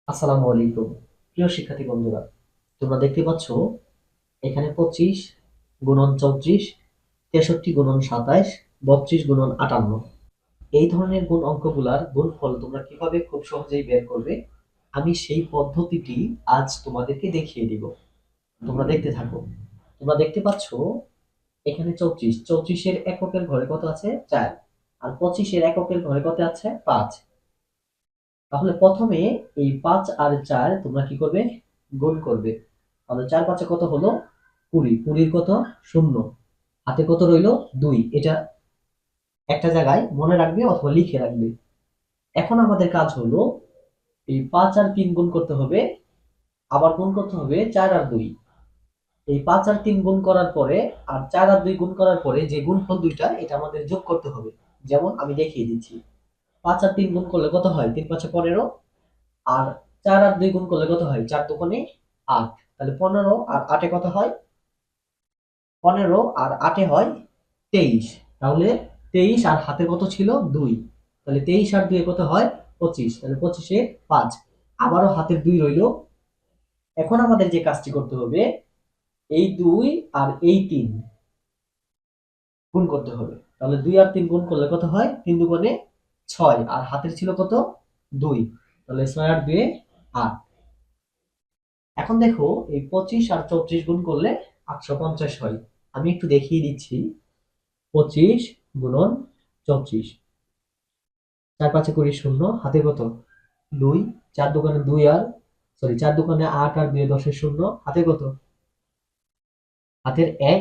আসসালামু আলাইকুম। প্রিয় শিক্ষার্থী বন্ধুরা, তোমরা দেখতে পাচ্ছ এখানে 25 গুণন 34, 63 গুণন 27, 32 গুণন 58। এই ধরনের গুণ অঙ্কগুলার গুণফল তোমরা কিভাবে খুব সহজেই বের করবে, আমি সেই পদ্ধতিটি আজ তোমাদেরকে দেখিয়ে দিব। তোমরা দেখতে থাকো। তোমরা দেখতে পাচ্ছ এখানে 34, 34-এর এককের ঘরে কত আছে? 4। আর 25-এর এককের ঘরে কত আছে? 5। তাহলে প্রথমে এই 5 আর 4 তোমরা কি করবে? গুণ করবে। তাহলে 4 5 কত হলো? 20। 20 কত? 0। হাতে কত রইলো? 2। এটা একটা জায়গায় মনে রাখবে অথবা লিখে রাখবে। এখন আমাদের কাজ হলো এই 5 আর 3 গুণ করতে হবে, আবার গুণ করতে হবে 4 আর 2। এই 5 আর 3 গুণ করার পরে আর 4 আর 2 গুণ করার পরে যে গুণফল দুইটা এটা আমাদের যোগ করতে হবে। যেমন আমি দেখিয়ে দিচ্ছি। 5 আর 3 গুণ করলে কত হয়? 3 5 15। আর 4 আর 2 গুণ করলে কত হয়? 4 দোকানে 8। তাহলে 15 আর 8 কত হয়? 15 আর 8 হয় 23। তাহলে 23 আর হাতে কত ছিল? 2। তাহলে 23 আর 2 কত হয়? 25। তাহলে 25-এ 5। আবারও হাতের 2 রইল। এখন আমাদের যে কাজটি করতে হবে, এই 2 আর এই 3 গুণ করতে হবে। তাহলে 2 আর 3 গুণ করলে কত হয়? 3 দুগুণে 6 আর হাতের ছিল কত? 2। তাহলে 6 আর 2 8। এখন দেখো এই 25 আর 34 গুণ করলে 850 হয়। আমি একটু দেখিয়ে দিচ্ছি। 25 গুণন 34, 4 5 20 শূন্য, হাতে কত? 2। 4 দোকানে 2 আর সরি 4 দোকানে 8 আর 2 10 শূন্য, হাতে কত? হাতের 1।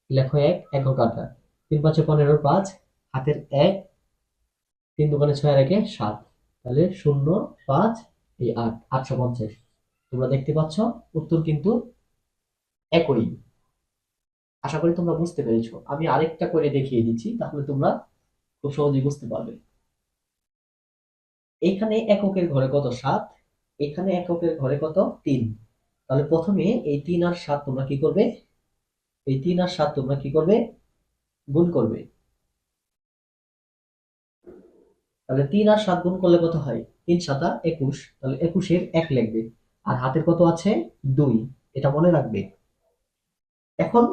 লেখো 1, এক কাটা। 3 5 15 5, হাতের 1। 3 দোকানে 6 আর 1 7। তাহলে 0 5 এই 8 850। তোমরা দেখতে পাচ্ছ উত্তর কিন্তু একই। আশা করি তোমরা বুঝতে পেরেছো। আমি আরেকটা করে দেখিয়ে দিচ্ছি, তাহলে তোমরা খুব সহজেই বুঝতে পারবে। এখানে এককের ঘরে কত? 7। এখানে এককের ঘরে কত? 3। তাহলে প্রথমে এই 3 আর 7 তোমরা কি করবে? এই 3 আর 7 তোমরা কি করবে? গুণ করবে। তাহলে 3 আর 7 গুণ করলে কত হয়? 3 7 21। তাহলে 21-এর 1 লিখবে। আর হাতের কত আছে? 2। এটা মনে রাখবে। এখন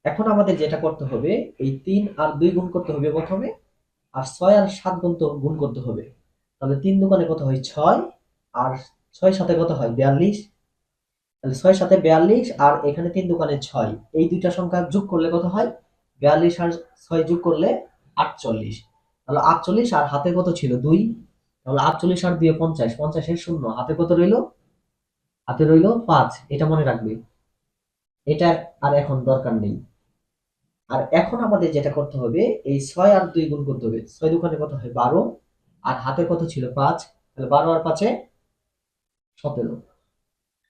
এখন আমাদের যেটা করতে হবে, এই 3 আর 2 গুণ করতে হবে প্রথমে, আর 6 আর 7 গুণ করতে হবে। তাহলে 3 দোকানে কত হয়? 6। আর 6 সাথে কত হয়? 42। তাহলে 6 সাথে 42 আর এখানে 3 দোকানে 6। এই দুইটা সংখ্যা যোগ করলে কত হয়? 42 আর 6 যোগ করলে 48। তাহলে 48 আর হাতে কত ছিল? 2। তাহলে 48 আর 2 50, 50-এর 0, হাতে কত রইল? হাতে রইল 5। এটা মনে রাখবে। এটা আর এখন দরকার নেই। আর এখন আমাদের যেটা করতে হবে, এই 6 আর 2 গুণ করতে হবে। 6 দোকানে কত হয়? 12। আর হাতে কত ছিল? 5। তাহলে 12 আর 5-এ 17।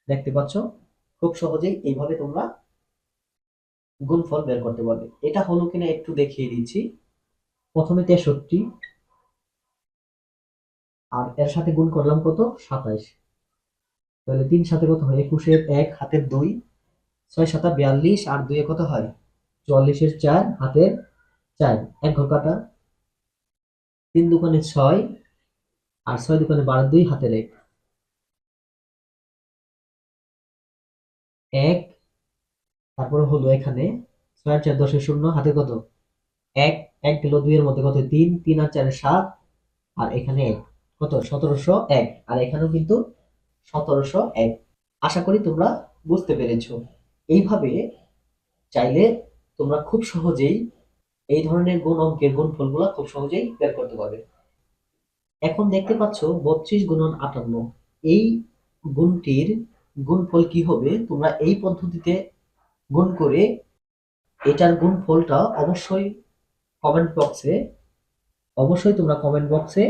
দেখতে পাচ্ছ? খুব সহজেই এইভাবে তোমরা গুণফল বের করতে পারবে। এটা হলো কিনা একটু দেখিয়ে দিচ্ছি। প্রথমে 63 আর এর সাথে গুণ করলাম কত? 27। তাহলে 3 সাথে কত হয়? 21-এর 1, হাতের 2। 6 7 42 আর 2 কত হয়? 44-এর 4, হাতের 4। এক ঘর কাটা। 3 দোকানে 6 আর 6 দোকানে 12, 2 হাতের 1। 1। তারপরে হলো এখানে 6 আর 4 10-এর 0, হাতে কত? 1। 1 গেল 2 এর মধ্যে কত? 3। 3 আর 4 7। আর এখানে 1 কত? 1701। আর এখানেও কিন্তু 1701। আশা করি তোমরা বুঝতে পেরেছো। এইভাবে চাইলে তোমরা খুব সহজেই এই ধরনের গুণ অঙ্কের গুণফলগুলো খুব সহজেই বের করতে পারবে। এখন দেখতে পাচ্ছ 32 গুণন 58। এই গুণটির গুণফল কি হবে? তোমরা এই পদ্ধতিতে গুণ করে এটার গুণফলটা অবশ্যই তোমরা কমেন্ট বক্সে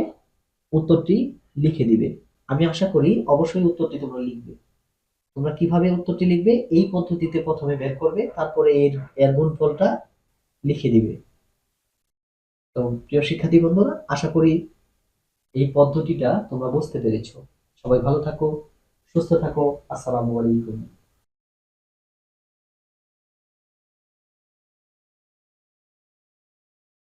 উত্তরটি লিখে দিবে। আমি আশা করি অবশ্যই উত্তরটি তোমরা লিখবে। তোমরা কিভাবে উত্তরটি লিখবে? এই পদ্ধতিতে প্রথমে বের করবে, তারপরে এর এর গুণফলটা লিখে দিবে। তো প্রিয় শিক্ষার্থী বন্ধুরা, আশা করি এই পদ্ধতিটা তোমরা বুঝতে পেরেছো। সবাই ভালো থাকো, সুস্থ থাকো। আসসালামু আলাইকুম।